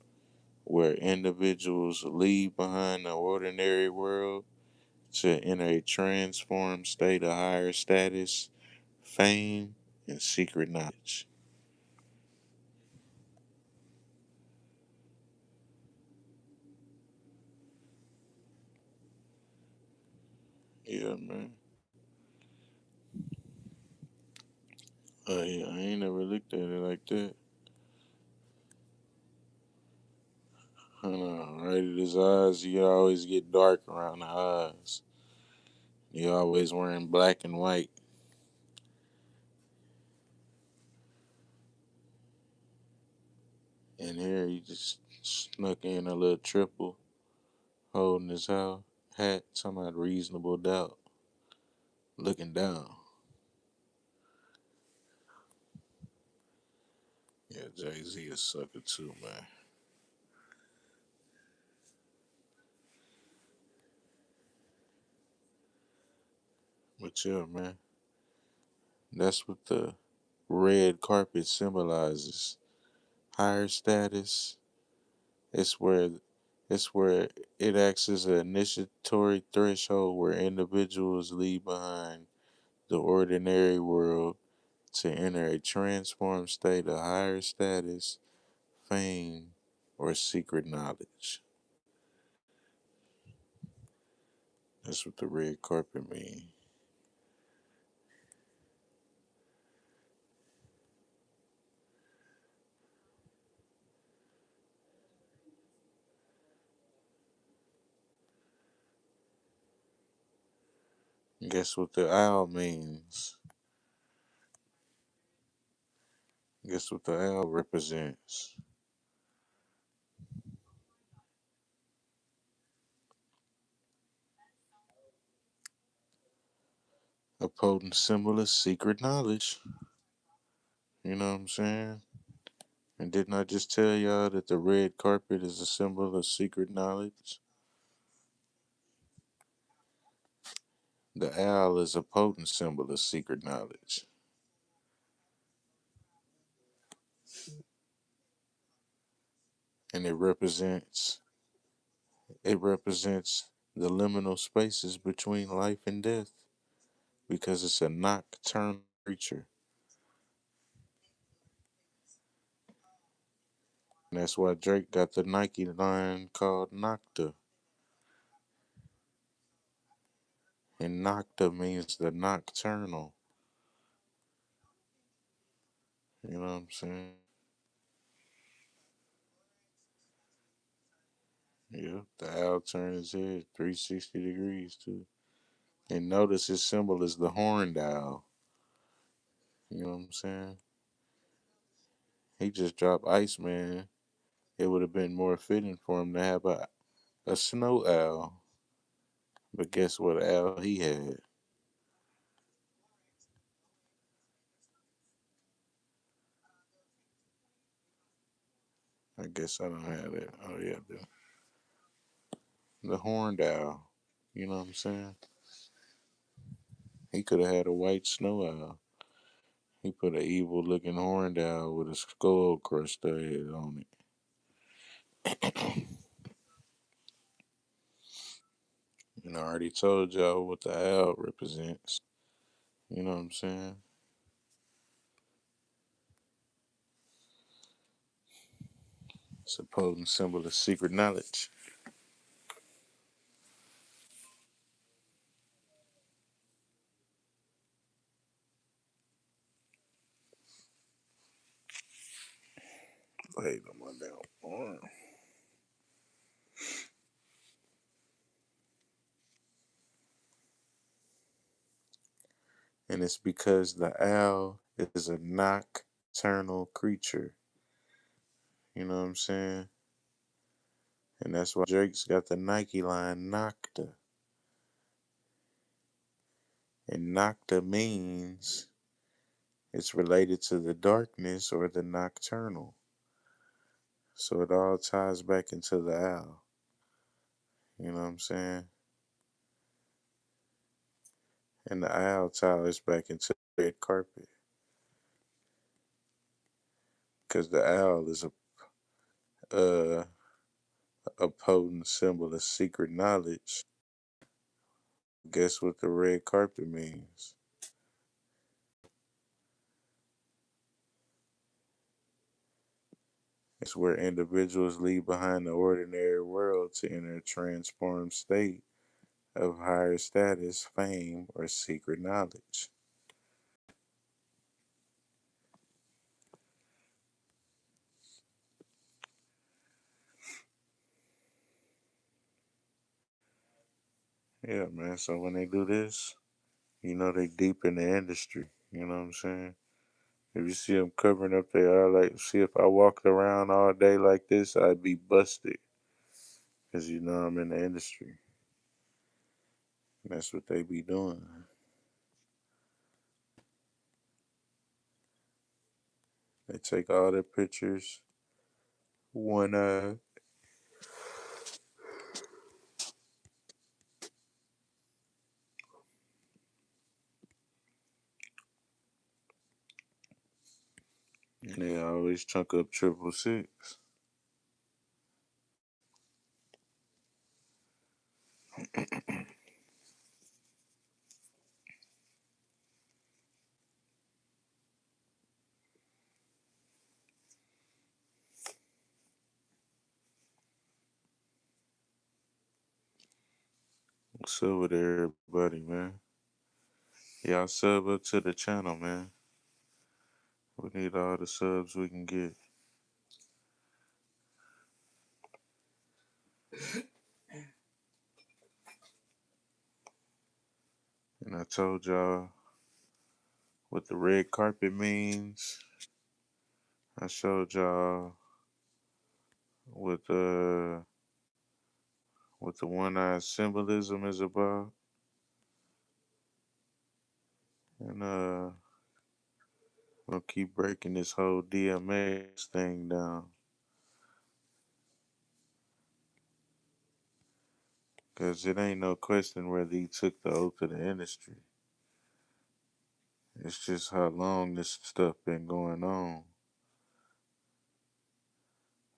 S2: where individuals leave behind the ordinary world to enter a transformed state of higher status, fame, and secret knowledge. Yeah, man. Yeah, I ain't never looked at it like that. I know, right at his eyes, he always get dark around the eyes. He always wearing black and white. And here he just snuck in a little triple, holding his hat, talking about reasonable doubt, looking down. Yeah, Jay Z a sucker too, man. But yeah, man, that's what the red carpet symbolizes. Higher status. It's where it's where it acts as an initiatory threshold where individuals leave behind the ordinary world to enter a transformed state of higher status, fame, or secret knowledge. That's what the red carpet means. Guess what the owl means? Guess what the owl represents? A potent symbol of secret knowledge. You know what I'm saying? And didn't I just tell y'all that the red carpet is a symbol of secret knowledge? The owl is a potent symbol of secret knowledge, and it represents the liminal spaces between life and death because it's a nocturnal creature. And that's why Drake got the Nike line called Nocta. And Nocta means the nocturnal. You know what I'm saying? Yep, the owl turned his head 360 degrees too. And notice his symbol is the horned owl. You know what I'm saying? He just dropped Iceman. It would have been more fitting for him to have a snow owl. But guess what owl he had? I guess I don't have that. Oh yeah, the horned owl. You know what I'm saying? He could have had a white snow owl. He put an evil looking horned owl with a skull crushed head on it. And I already told y'all what the owl represents. You know what I'm saying? It's a potent symbol of secret knowledge. Wait, I'm on down. And it's because the owl is a nocturnal creature. You know what I'm saying? And that's why Drake's got the Nike line Nocta. And Nocta means it's related to the darkness or the nocturnal. So it all ties back into the owl. You know what I'm saying? And the owl ties back into the red carpet. Because the owl is uh, a potent symbol of secret knowledge. Guess what the red carpet means? It's where individuals leave behind the ordinary world to enter a transformed state of higher status, fame, or secret knowledge. Yeah, man. So when they do this, you know they deep in the industry. You know what I'm saying? If you see them covering up their eye, like, see if I walked around all day like this, I'd be busted. Because you know I'm in the industry. And that's what they be doing. They take all their pictures, one eye. And they always chunk up 666. What's up with everybody, man? Y'all sub up to the channel, man. We need all the subs we can get. And I told y'all what the red carpet means. I showed y'all what the one eye symbolism is about. And we'll keep breaking this whole DMX thing down. Because it ain't no question whether he took the oath of the industry. It's just how long this stuff been going on.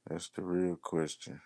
S2: That's the real question.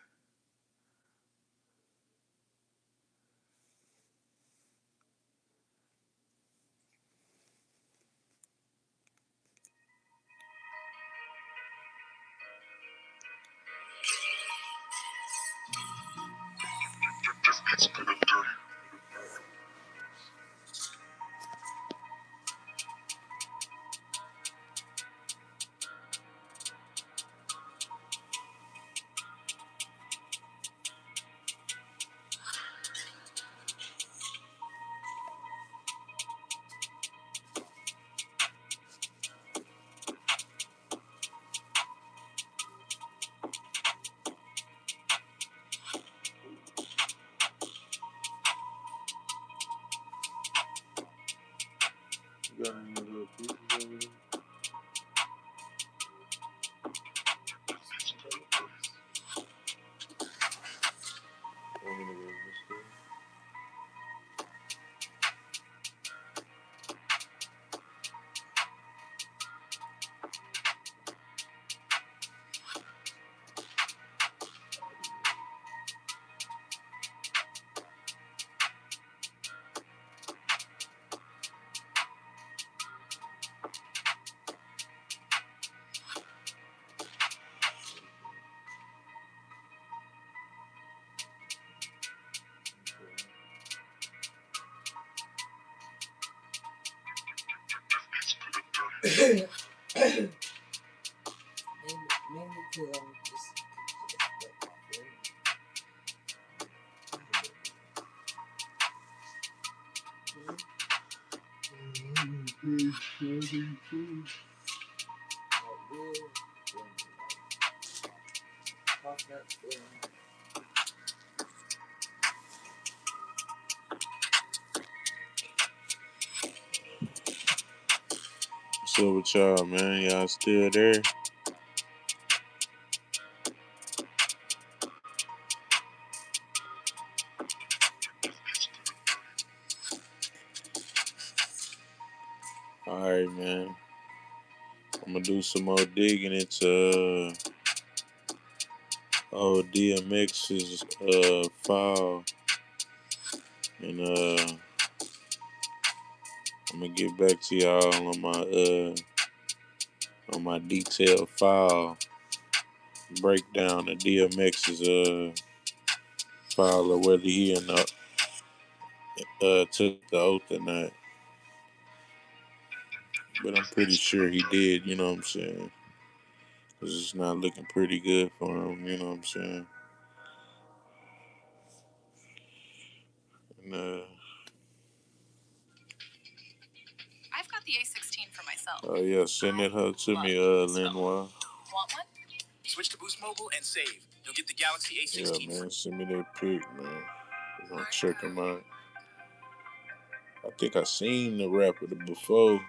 S2: You got any little pieces over there? Want me to go this way?
S3: Maybe because I'm just
S2: What's up with y'all, man? Y'all still there? Alright, man. I'm gonna do some more digging into DMX's file, and I'm gonna get back to y'all on my detailed file breakdown of DMX's file, of whether he took the oath or not. But I'm pretty sure he did, you know what I'm saying? Because it's not looking pretty good for him, you know what I'm saying? And,
S4: I've got the A16 for myself.
S2: oh yeah, send it her to me, Lenoir.
S4: Want one? Switch to Boost Mobile and save. You'll get the Galaxy A16.
S2: Yeah, man, send me that pic, man. I'm gonna check him out. I think I seen the rapper before,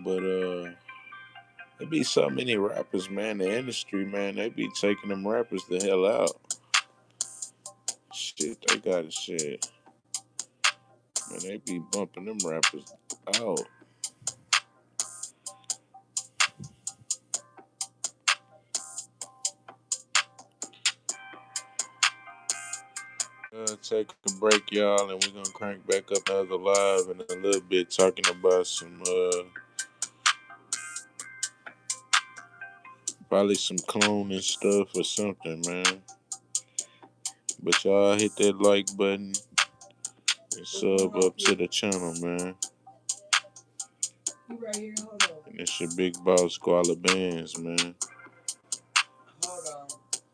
S2: but there be so many rappers, man. The industry, man, they be taking them rappers the hell out. Shit, they got shit. Man, they be bumping them rappers out. Take a break, y'all, and we're gonna crank back up another live in a little bit, talking about some probably some cloning stuff or something, man. But y'all hit that like button and sub up to the channel, man.
S3: You right here, hold on.
S2: And it's your big boss Squala Bands, man.